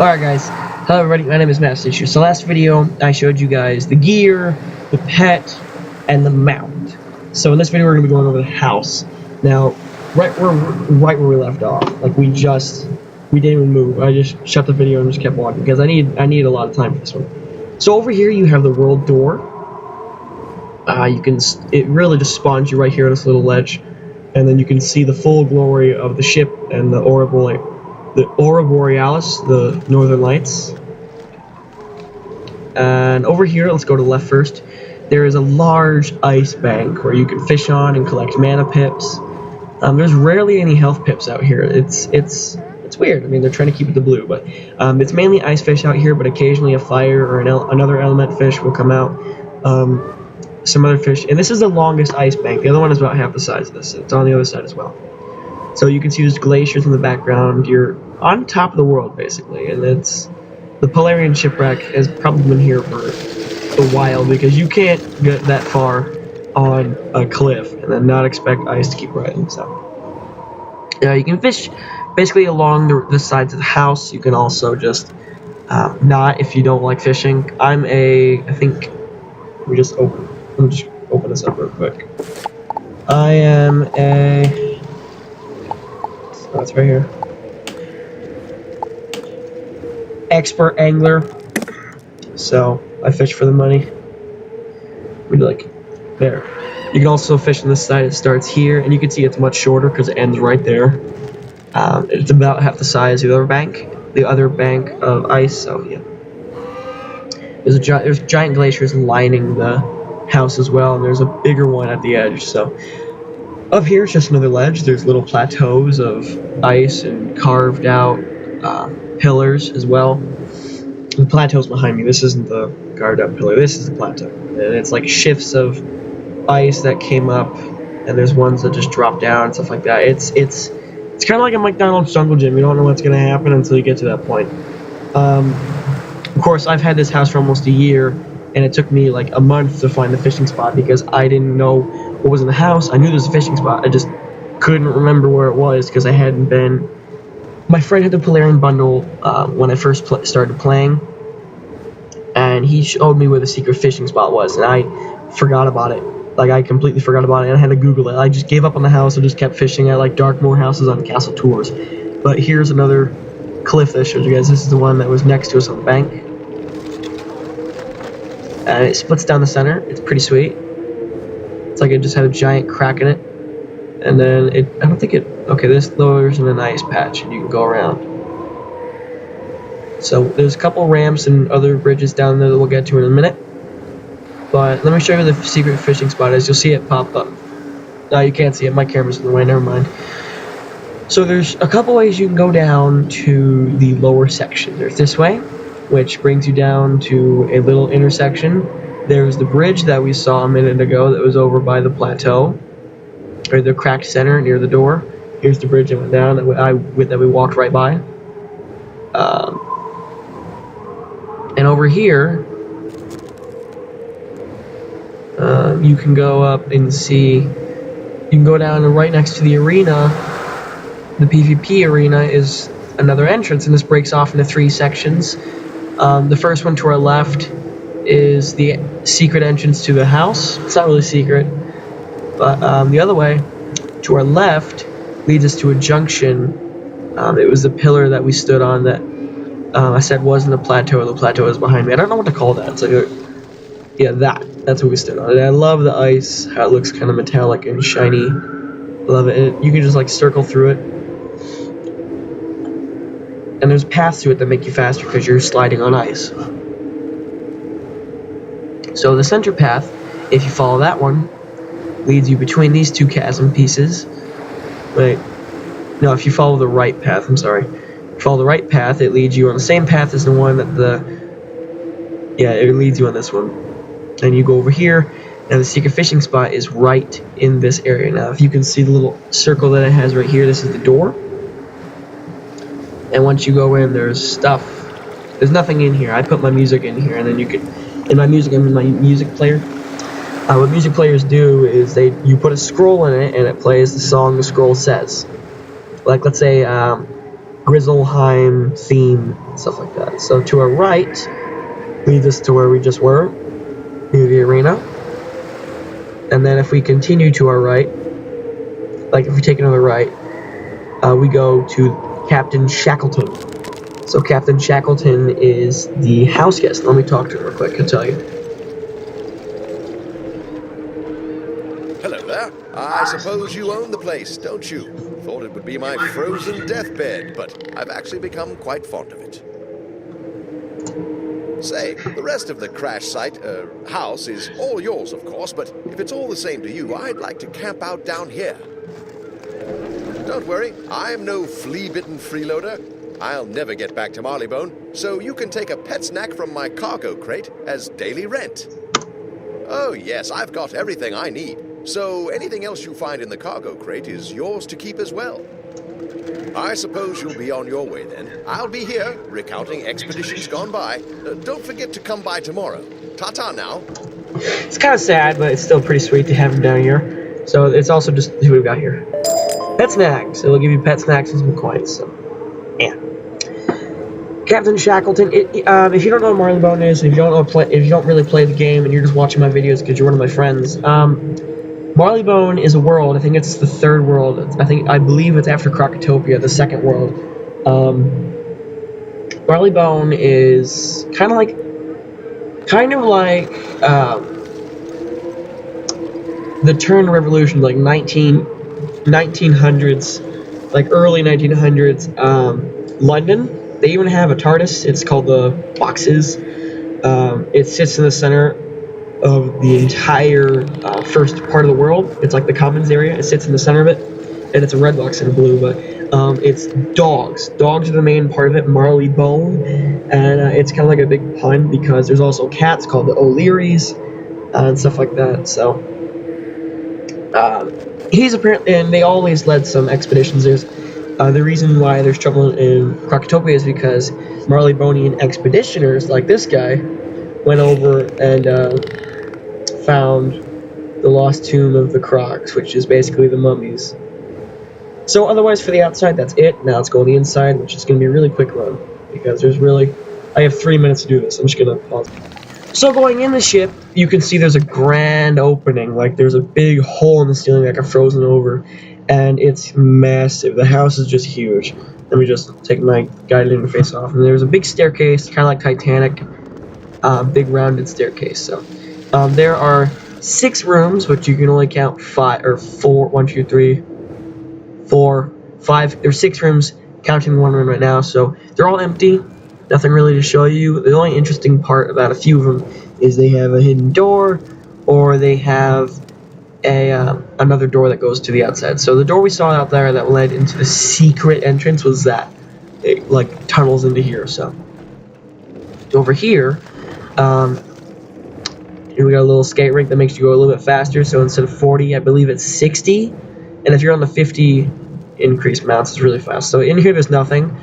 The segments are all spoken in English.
Alright guys, hello everybody, my name is Matt Stitcher. So last video, I showed you guys the gear, the pet, and the mount. So in this video we're going to be going over the house. Now, right where we left off, like we didn't even move. I just shut the video and just kept walking because I need a lot of time for this one. So over here you have the world door. It really just spawns you right here on this little ledge, and then you can see the full glory of the ship and the Aurora Borealis, the Northern Lights. And over here, let's go to the left first. There is a large ice bank where you can fish on and collect mana pips. There's rarely any health pips out here. It's weird. I mean, they're trying to keep it the blue, but it's mainly ice fish out here. But occasionally a fire or another element fish will come out. Some other fish, and this is the longest ice bank. The other one is about half the size of this. It's on the other side as well. So you can see there's glaciers in the background. You're on top of the world, basically, and it's the Polarian shipwreck has probably been here for a while because you can't get that far on a cliff and then not expect ice to keep rising. So yeah, you can fish basically along the sides of the house. You can also just not if you don't like fishing. Let me just open this up real quick. I am a it's right here. Expert angler. So I fish for the money. There. You can also fish on this side. It starts here, and you can see it's much shorter because it ends right there. It's about half the size of the other bank of ice. So yeah, there's giant glaciers lining the house as well, and there's a bigger one at the edge. So up here is just another ledge. There's little plateaus of ice and carved out pillars as well. The plateau's behind me. This isn't the carved out pillar. This is the plateau, and it's like shifts of ice that came up, and there's ones that just drop down and stuff like that. It's kind of like a McDonald's jungle gym. You don't know what's gonna happen until you get to that point. Of course, I've had this house for almost a year, and it took me like a month to find the fishing spot because I didn't know what was in the house. I knew there was a fishing spot. I just couldn't remember where it was because I hadn't been. My friend had the Polarian bundle when I first started playing, and he showed me where the secret fishing spot was, and I forgot about it. Like, I completely forgot about it, and I had to Google it. I just gave up on the house and just kept fishing at like Darkmoor houses on Castle Tours. But here's another cliff that I showed you guys. This is the one that was next to us on the bank. And it splits down the center. It's pretty sweet. It's like it just had a giant crack in it. And then this lowers in an ice patch and you can go around. So there's a couple ramps and other bridges down there that we'll get to in a minute. But let me show you where the secret fishing spot is. You'll see it pop up. No, you can't see it. My camera's in the way. Never mind. So there's a couple ways you can go down to the lower section. There's this way, which brings you down to a little intersection. There's the bridge that we saw a minute ago that was over by the plateau, or the cracked center near the door. Here's the bridge that went down that we walked right by. And over here, you can go up and see. You can go down and right next to the arena. The PvP arena is another entrance, and this breaks off into 3 sections. The first one to our left is the secret entrance to the house. It's not really secret, but the other way to our left leads us to a junction. It was the pillar that we stood on that I said wasn't a plateau. The plateau is behind me. I don't know what to call that. It's like that's what we stood on. And I love the ice, how it looks kind of metallic and shiny. Love it. And you can just like circle through it. And there's paths to it that make you faster because you're sliding on ice. So the center path, if you follow that one, leads you between these 2 chasm pieces. If you follow the right path, If you follow the right path, it leads you on the same path as the one that it leads you on this one. And you go over here, and the secret fishing spot is right in this area. Now, if you can see the little circle that it has right here, this is the door. And once you go in, there's nothing in here. I put my music in here, and then in my music player. What music players do is you put a scroll in it, and it plays the song the scroll says. Like, let's say, Grizzleheim theme, stuff like that. So to our right leads us to where we just were, near the arena. And then if we continue to our right, like if we take another right, we go to Captain Shackleton. So Captain Shackleton is the house guest. Let me talk to him real quick and tell you. Hello there. I suppose you own the place, don't you? Thought it would be my frozen deathbed, but I've actually become quite fond of it. Say, the rest of the crash site, house is all yours, of course, but if it's all the same to you, I'd like to camp out down here. Don't worry, I'm no flea-bitten freeloader. I'll never get back to Marleybone, so you can take a pet snack from my cargo crate as daily rent. Oh yes, I've got everything I need, so anything else you find in the cargo crate is yours to keep as well. I suppose you'll be on your way then. I'll be here, recounting expeditions gone by. Don't forget to come by tomorrow. Ta-ta now. It's kind of sad, but it's still pretty sweet to have him down here. So it's also just who we've got here. Pet snacks. It'll give you pet snacks and some coins. So, yeah. Captain Shackleton. If you don't know what Marleybone is, if you don't really play the game, and you're just watching my videos because you're one of my friends, Marleybone is a world. I think it's the third world. I believe it's after Krokotopia, the second world. Marleybone is kind of like the turn revolution, like 1900s, like early 1900s London. They even have a TARDIS. It's called the Boxes. It sits in the center of the entire first part of the world. It's like the commons area. It sits in the center of it, and it's a red box and a blue, but it's dogs. Dogs are the main part of it, Marleybone, and it's kind of like a big pun because there's also cats called the O'Learys and stuff like that. So he's apparently, and they always led some expeditions. There's the reason why there's trouble in Krokotopia is because Marleybonian expeditioners like this guy went over and found the lost tomb of the Crocs, which is basically the mummies. So otherwise for the outside, that's it. Now let's go on the inside, which is going to be a really quick run, because I have 3 minutes to do this. I'm just going to pause. So going in the ship, you can see there's a grand opening, like there's a big hole in the ceiling like a frozen over, and it's massive. The house is just huge. Let me just take my guided interface off, and there's a big staircase, kind of like Titanic, big rounded staircase. So there are 6 rooms, which you can only count 5 or 4. 1, 2, 3, 4, 5. There's 6 rooms, counting one room right now. So they're all empty. Nothing really to show you. The only interesting part about a few of them is they have a hidden door, or they have another door that goes to the outside. So the door we saw out there that led into the secret entrance was that. It like tunnels into here. So over here, we got a little skate rink that makes you go a little bit faster. So instead of 40, I believe it's 60. And if you're on the 50 increased mounts, it's really fast. So in here, there's nothing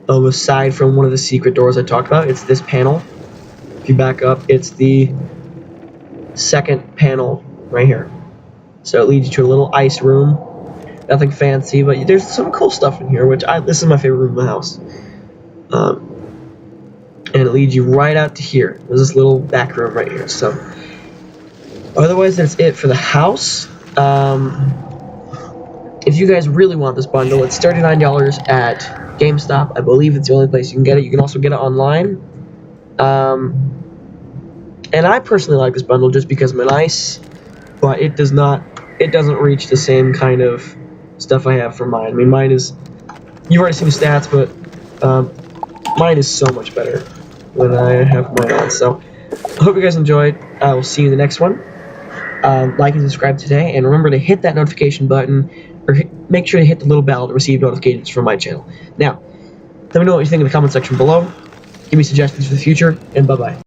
aside from one of the secret doors I talked about. It's this panel. If you back up, it's the second panel right here. So it leads you to a little ice room. Nothing fancy, but there's some cool stuff in here, this is my favorite room in the house. And it leads you right out to here. There's this little back room right here. So otherwise, that's it for the house. If you guys really want this bundle, it's $39 at GameStop. I believe it's the only place you can get it. You can also get it online. And I personally like this bundle just because of ice, but it doesn't reach the same kind of stuff I have for mine. I mean, mine is, you've already seen the stats, but mine is so much better when I have mine on. So I hope you guys enjoyed. I will see you in the next one. Like and subscribe today, and remember to hit that notification button, or make sure to hit the little bell to receive notifications from my channel. Now, let me know what you think in the comment section below. Give me suggestions for the future, and bye-bye.